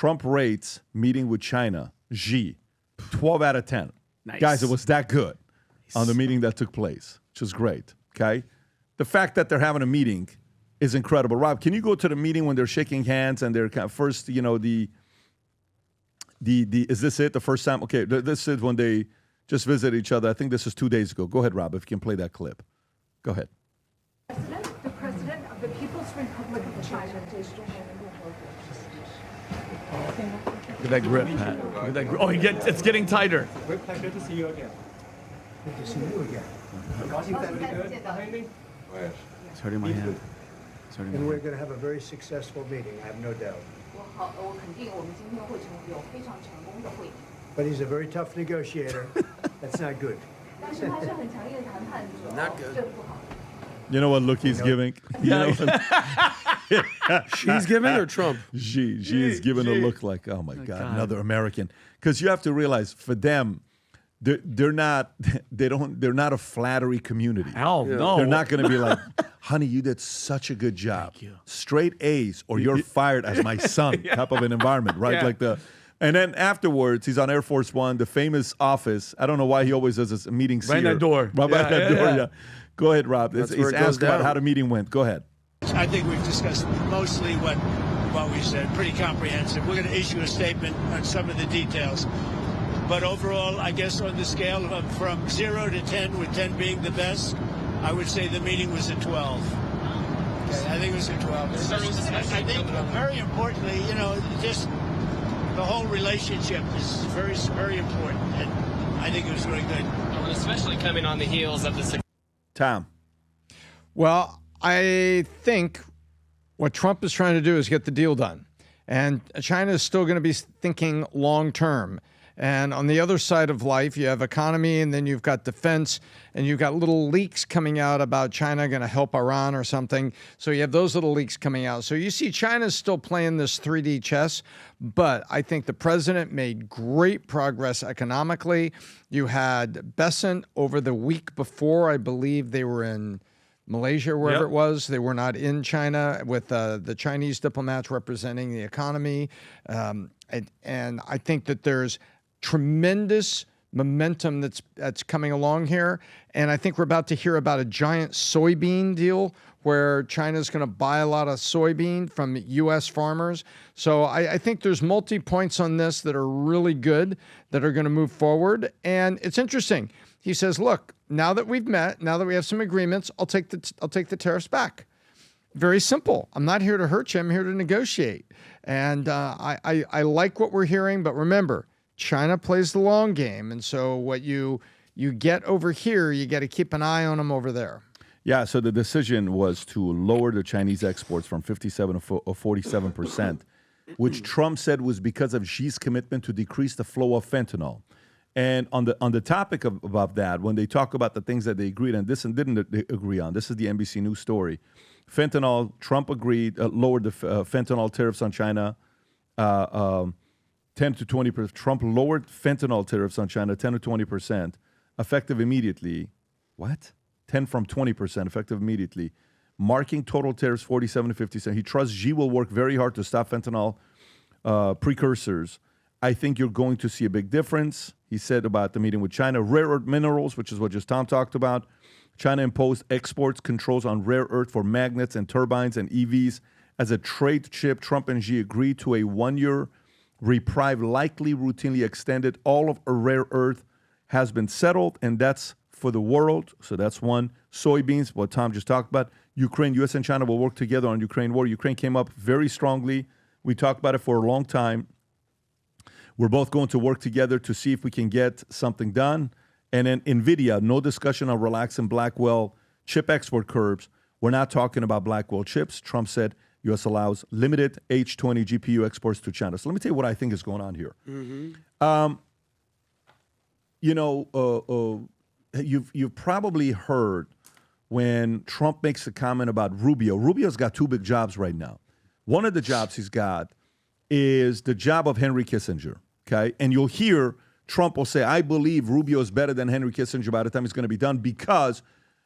Trump rates meeting with China, Xi, 12 out of 10. Nice. Guys, it was that good on the meeting that took place, which is great, okay? The fact that they're having a meeting is incredible. Rob, can you go to the meeting when they're shaking hands and they're kind of first, you know, the is this it, the first time? Okay, this is when they just visit each other. I think this is 2 days ago. Go ahead, Rob, if you can play that clip. Go ahead. The President of the People's Republic of China. Look at that grip, Pat. Look at that grip. Oh, it's getting tighter. Great pleasure to see you again. Good to see you again. It's hurting my hand. It's hurting my And we're hand. going to have a very successful meeting, I have no doubt. But he's a very tough negotiator. That's not good. Not good. You know what look he's giving? You know what? She's giving or Trump? Xi is giving a look like, oh my God, another American. Because you have to realize, for them, they're not a flattery community. Hell no. They're not going to be like, honey, you did such a good job. Thank you. Straight A's or you're fired as my son type of an environment, right? Yeah. And then afterwards, he's on Air Force One, the famous office. I don't know why he always does his meetings Right in here. that door. Right by that door, yeah. Go ahead, Rob. That's He's where it asked goes about down. how the meeting went. Go ahead. I think we've discussed mostly what we said, pretty comprehensive. We're going to issue a statement on some of the details. But overall, I guess on the scale of from 0 to 10, with 10 being the best, I would say the meeting was a 12. Okay, I think it was a 12. I think very importantly, you know, just the whole relationship is very, very important. And I think it was really good. Well, especially coming on the heels of the Tom. Well, I think what Trump is trying to do is get the deal done. And China is still going to be thinking long term. And on the other side of life, you have economy, and then you've got defense, and you've got little leaks coming out about China going to help Iran or something. So you have those little leaks coming out. So you see China's still playing this 3D chess, but I think the president made great progress economically. You had Besant over the week before, I believe they were in Malaysia, wherever it was. They were not in China, with the Chinese diplomats representing the economy. And I think that there's tremendous momentum that's coming along here. And I think we're about to hear about a giant soybean deal where China's going to buy a lot of soybean from U.S. farmers. So I think there's multi-points on this that are really good, that are going to move forward. And it's interesting. He says, look, now that we've met, now that we have some agreements, I'll take the tariffs back. Very simple. I'm not here to hurt you. I'm here to negotiate. And I like what we're hearing, but remember, China plays the long game. And so what you get over here, you got to keep an eye on them over there. Yeah, so the decision was to lower the Chinese exports from 57 to 47%, which Trump said was because of Xi's commitment to decrease the flow of fentanyl. And on the topic about that, when they talk about the things that they agreed on, this and didn't agree on, this is the NBC News story. Fentanyl, Trump agreed, lowered the fentanyl tariffs on China 10 to 20%. Trump lowered fentanyl tariffs on China 10 to 20%, effective immediately. What? 10 from 20%, effective immediately. Marking total tariffs 47 to 50%. He trusts Xi will work very hard to stop fentanyl precursors. I think you're going to see a big difference. He said about the meeting with China. Rare earth minerals, which is what just Tom talked about. China imposed exports controls on rare earth for magnets and turbines and EVs. As a trade chip, Trump and Xi agreed to a 1-year reprieve, likely routinely extended. All of rare earth has been settled, and that's for the world. So that's one. Soybeans, what Tom just talked about. Ukraine, U.S. and China will work together on Ukraine war. Ukraine came up very strongly. We talked about it for a long time. We're both going to work together to see if we can get something done. And then NVIDIA, no discussion on relaxing Blackwell chip export curbs. We're not talking about Blackwell chips. Trump said U.S. allows limited H20 GPU exports to China. So let me tell you what I think is going on here. Mm-hmm. You've probably heard when Trump makes a comment about Rubio. Rubio's got two big jobs right now. One of the jobs he's got is the job of Henry Kissinger, okay? And you'll hear Trump will say, I believe Rubio is better than Henry Kissinger by the time it's going to be done because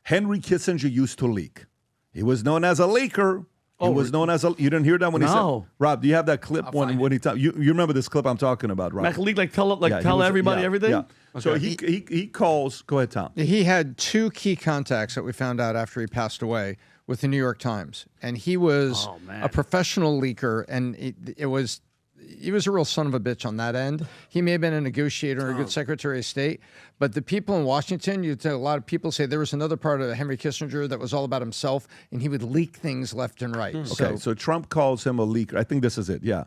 Henry Kissinger used to leak. He was known as a leaker, He was known as you didn't hear that when he No. said, Rob, do you have that clip when he you remember this clip I'm talking about, Rob? Like tell Yeah, he tell was- everybody yeah, everything? Yeah. So Okay. he calls, go ahead, Tom. He had 2 key contacts that we found out after he passed away with the New York Times, and he was Oh, man. a professional leaker, and he was a real son of a bitch on that end. He may have been a negotiator or a good Secretary of State, but the people in Washington, a lot of people say there was another part of Henry Kissinger that was all about himself, and he would leak things left and right. Okay, so Trump calls him a leaker. I think this is it, yeah.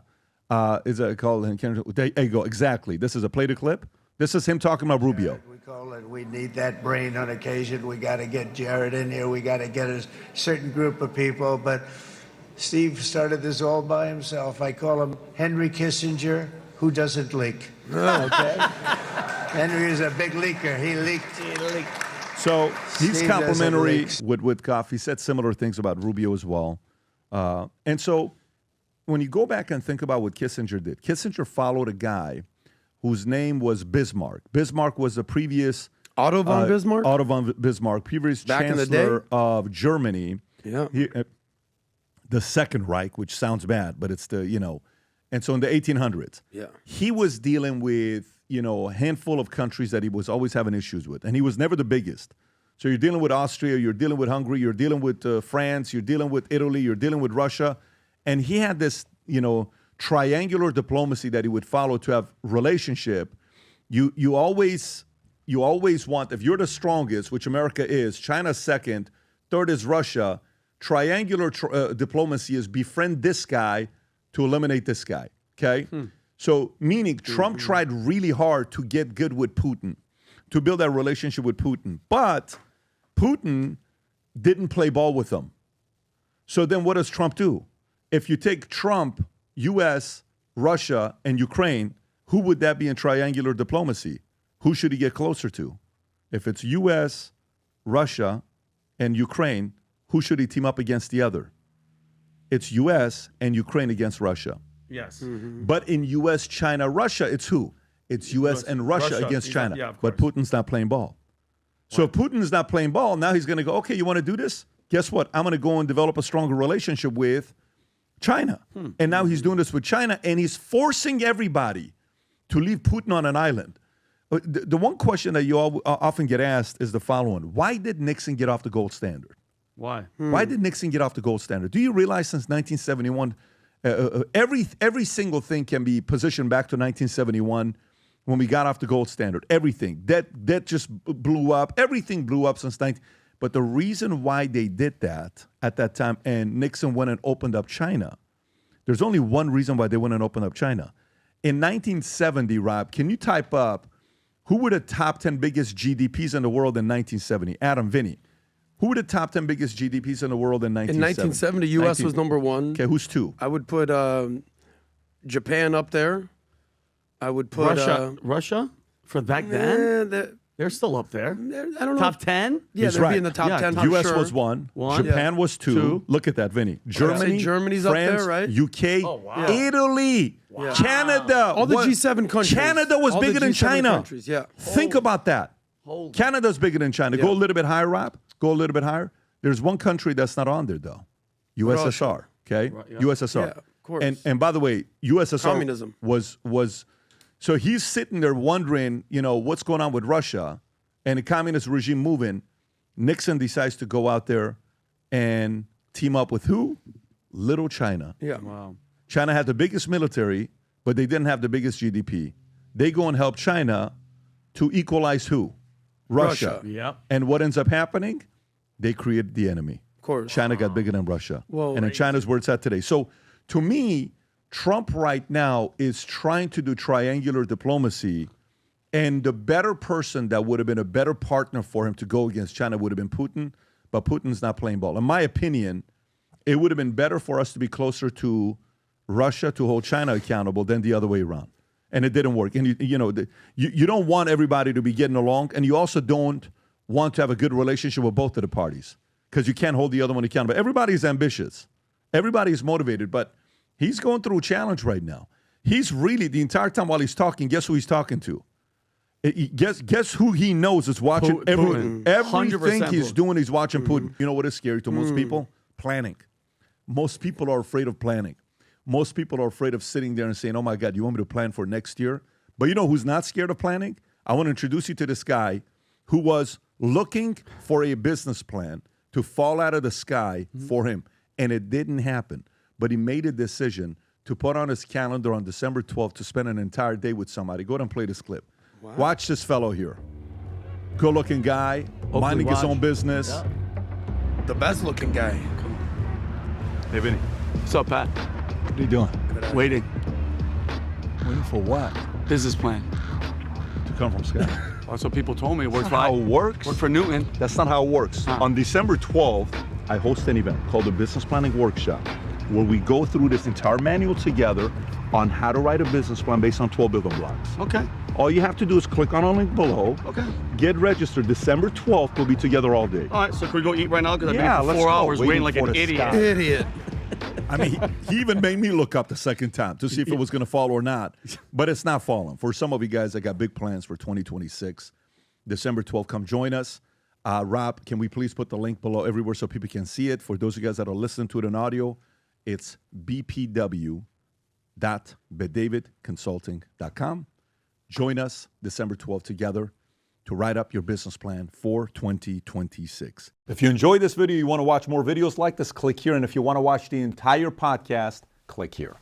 Is it called? There you go, exactly. This is a play to clip. This is him talking about Rubio. We call it, we need that brain on occasion. We got to get Jared in here. We got to get a certain group of people. But Steve started this all by himself. I call him Henry Kissinger, who doesn't leak. Okay? Henry is a big leaker. He leaked. So he's Steve complimentary doesn't with Witkoff. He said similar things about Rubio as well. And so when you go back and think about what Kissinger did, Kissinger followed a guy whose name was Bismarck. Bismarck was the previous Otto von Bismarck? Otto von Bismarck, previous Back in the chancellor day? of Germany. Yeah. The Second Reich, which sounds bad, but it's the, and so in the 1800s, Yeah. he was dealing with, a handful of countries that he was always having issues with, and he was never the biggest. So you're dealing with Austria, you're dealing with Hungary, you're dealing with France, you're dealing with Italy, you're dealing with Russia, and he had this, triangular diplomacy that he would follow to have relationship. You always want, if you're the strongest, which America is, China's second, third is Russia. Triangular diplomacy is befriend this guy to eliminate this guy. Okay, so meaning Trump tried really hard to get good with Putin, to build that relationship with Putin, but Putin didn't play ball with him. So then what does Trump do? If you take Trump, U.S., Russia, and Ukraine, who would that be in triangular diplomacy? Who should he get closer to? If it's U.S., Russia, and Ukraine, who should he team up against the other? It's U.S. and Ukraine against Russia. Yes. But in U.S., China, Russia, it's who? It's U.S. and Russia against China. Yeah, of but course. Putin's not playing ball. So if Putin's not playing ball, now he's going to go, okay, you want to do this? Guess what? I'm going to go and develop a stronger relationship with China. And now he's doing this with China, and he's forcing everybody to leave Putin on an island. The one question that you often get asked is the following. Why did Nixon get off the gold standard? Why? Why did Nixon get off the gold standard? Do you realize since 1971, every single thing can be positioned back to 1971 when we got off the gold standard? Everything. That just blew up. Everything blew up since 19. But the reason why they did that at that time, and Nixon went and opened up China, there's only one reason why they went and opened up China. In 1970, Rob, can you type up who were the top 10 biggest GDPs in the world in 1970? Adam, Vinny. Who were the top 10 biggest GDPs in the world in 1970? In 1970, U.S. was number one. Okay, who's two? I would put Japan up there. I would put Russia? For back then? they're They're still up there. I don't know. Top 10? Yeah, He's they'd right. be in the top Yeah, 10 for U.S. sure. was one. One. Japan was two. Look at that, Vinny. Germany, Germany's France, up there, right? UK, wow. Italy, Canada. All the What- G7 countries. Canada was All the bigger than G7 China. countries, yeah. Think about that. Canada's bigger than China. Go a little bit higher, Rob. Go a little bit higher. There's one country that's not on there, though. USSR. Okay? USSR. Yeah, of course. And by the way, USSR Communism. was so he's sitting there wondering, what's going on with Russia and the communist regime moving. Nixon decides to go out there and team up with who? Little China. Yeah. Wow. China had the biggest military, but they didn't have the biggest GDP. They go and help China to equalize who? Russia. Yep. And what ends up happening? They created the enemy. Of course. China got bigger than Russia. Whoa. And then China's where it's at today. So to me, Trump right now is trying to do triangular diplomacy, and the better person that would have been a better partner for him to go against China would have been Putin, but Putin's not playing ball. In my opinion, it would have been better for us to be closer to Russia to hold China accountable than the other way around. And it didn't work. And you don't want everybody to be getting along, and you also don't want to have a good relationship with both of the parties because you can't hold the other one accountable. Everybody's ambitious. Everybody's motivated, but he's going through a challenge right now. He's really, the entire time while he's talking, guess who he's talking to? Guess who he knows is watching Putin. everything 100% he's Putin. doing, he's watching Putin. You know what is scary to most people? Planning. most people are afraid of planning. Most people are afraid of sitting there and saying, oh my God, you want me to plan for next year? But you know who's not scared of planning? I want to introduce you to this guy who was looking for a business plan to fall out of the sky for him. And it didn't happen. But he made a decision to put on his calendar on December 12th to spend an entire day with somebody. Go ahead and play this clip. Wow. Watch this fellow here. Good-looking guy, minding his own business. Yeah. The best-looking guy. Hey, Vinny. What's up, Pat? What are you doing? Waiting. Waiting for what? Business plan. To come from Scott. That's what people told me. It works That's not how it works. Worked for Newton. That's not how it works. On December 12th, I host an event called the Business Planning Workshop, where we go through this entire manual together on how to write a business plan based on 12 building blocks. Okay. All you have to do is click on a link below. Okay. Get registered. December 12th, we'll be together all day. All right, so can we go eat right now? Because I've Yeah, been here let's for 4 go. hours waiting like for an the idiot. sky. Idiot. I mean, he even made me look up the second time to see if it was going to fall or not. But it's not falling. For some of you guys, I got big plans for 2026. December 12th, come join us. Rob, can we please put the link below everywhere so people can see it? For those of you guys that are listening to it in audio, it's bpw.bedavidconsulting.com. Join us December 12th together to write up your business plan for 2026. If you enjoyed this video, you want to watch more videos like this, click here. And if you want to watch the entire podcast, click here.